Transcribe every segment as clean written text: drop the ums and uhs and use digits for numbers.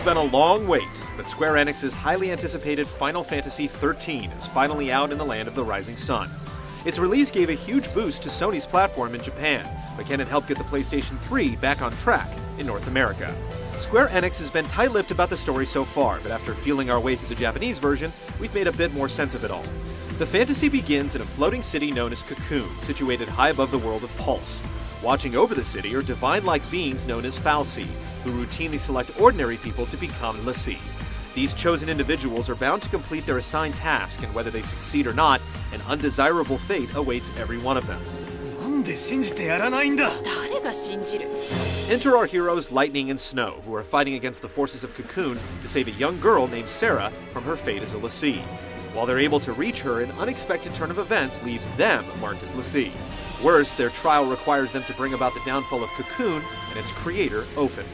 been a long wait, but Square Enix's highly anticipated Final Fantasy XIII is finally out in the land of the rising sun. Its release gave a huge boost to Sony's platform in Japan, but can it help get the PlayStation 3 back on track in North America? Square Enix has been tight-lipped about the story so far, but after feeling our way through the Japanese version, we've made a bit more sense of it all. The fantasy begins in a floating city known as Cocoon, situated high above the world of Pulse. Watching over the city are divine-like beings known as Fal'Cie, who routinely select ordinary people to become l'Cie. These chosen individuals are bound to complete their assigned task, and whether they succeed or not, an undesirable fate awaits every one of them. Enter our heroes Lightning and Snow, who are fighting against the forces of Cocoon to save a young girl named Sarah from her fate as a l'Cie. While they're able to reach her, an unexpected turn of events leaves them marked as l'Cie. Worse, their trial requires them to bring about the downfall of Cocoon and its creator, Ophin.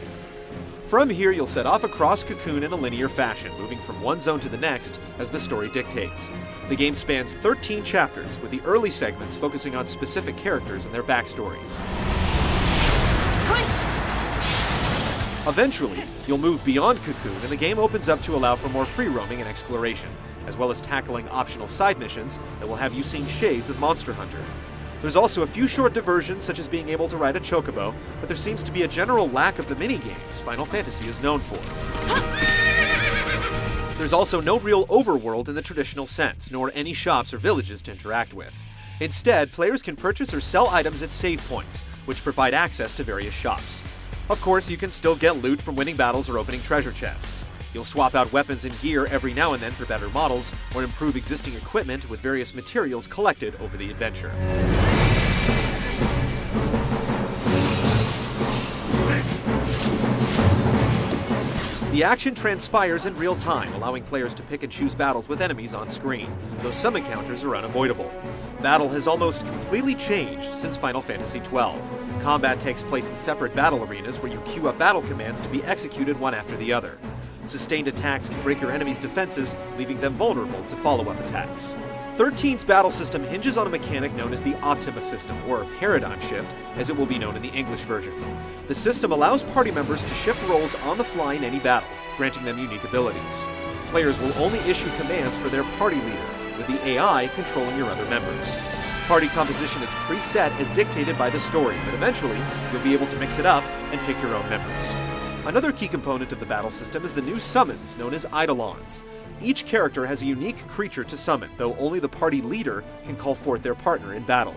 From here, you'll set off across Cocoon in a linear fashion, moving from one zone to the next as the story dictates. The game spans 13 chapters, with the early segments focusing on specific characters and their backstories. Eventually, you'll move beyond Cocoon, and the game opens up to allow for more free roaming and exploration, as well as tackling optional side missions that will have you seeing shades of Monster Hunter. There's also a few short diversions, such as being able to ride a chocobo, but there seems to be a general lack of the mini-games Final Fantasy is known for. There's also no real overworld in the traditional sense, nor any shops or villages to interact with. Instead, players can purchase or sell items at save points, which provide access to various shops. Of course, you can still get loot from winning battles or opening treasure chests. You'll swap out weapons and gear every now and then for better models, or improve existing equipment with various materials collected over the adventure. The action transpires in real time, allowing players to pick and choose battles with enemies on screen, though some encounters are unavoidable. Battle has almost completely changed since Final Fantasy XII. Combat takes place in separate battle arenas where you queue up battle commands to be executed one after the other. Sustained attacks can break your enemy's defenses, leaving them vulnerable to follow-up attacks. XIII's battle system hinges on a mechanic known as the Optima system, or paradigm shift, as it will be known in the English version. The system allows party members to shift roles on the fly in any battle, granting them unique abilities. Players will only issue commands for their party leader, with the AI controlling your other members. Party composition is preset as dictated by the story, but eventually you'll be able to mix it up and pick your own members. Another key component of the battle system is the new summons, known as Eidolons. Each character has a unique creature to summon, though only the party leader can call forth their partner in battle.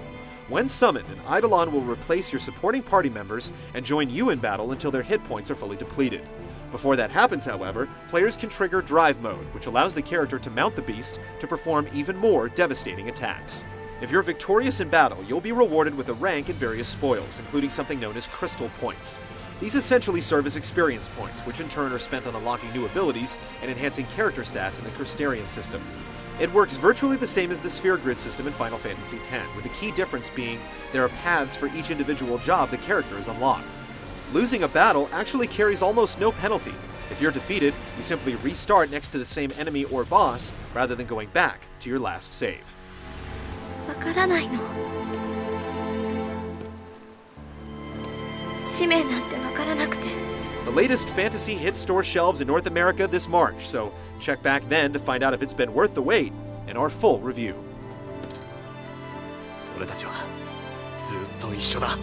When summoned, an Eidolon will replace your supporting party members and join you in battle until their hit points are fully depleted. Before that happens, however, players can trigger Drive Mode, which allows the character to mount the beast to perform even more devastating attacks. If you're victorious in battle, you'll be rewarded with a rank and various spoils, including something known as Crystal Points. These essentially serve as experience points, which in turn are spent on unlocking new abilities and enhancing character stats in the Crystarium system. It works virtually the same as the Sphere Grid system in Final Fantasy X, with the key difference being there are paths for each individual job the character is unlocked. Losing a battle actually carries almost no penalty. If you're defeated, you simply restart next to the same enemy or boss, rather than going back to your last save. The latest fantasy hit store shelves in North America this March, so check back then to find out if it's been worth the wait in our full review. 俺たちはずっと一緒だ。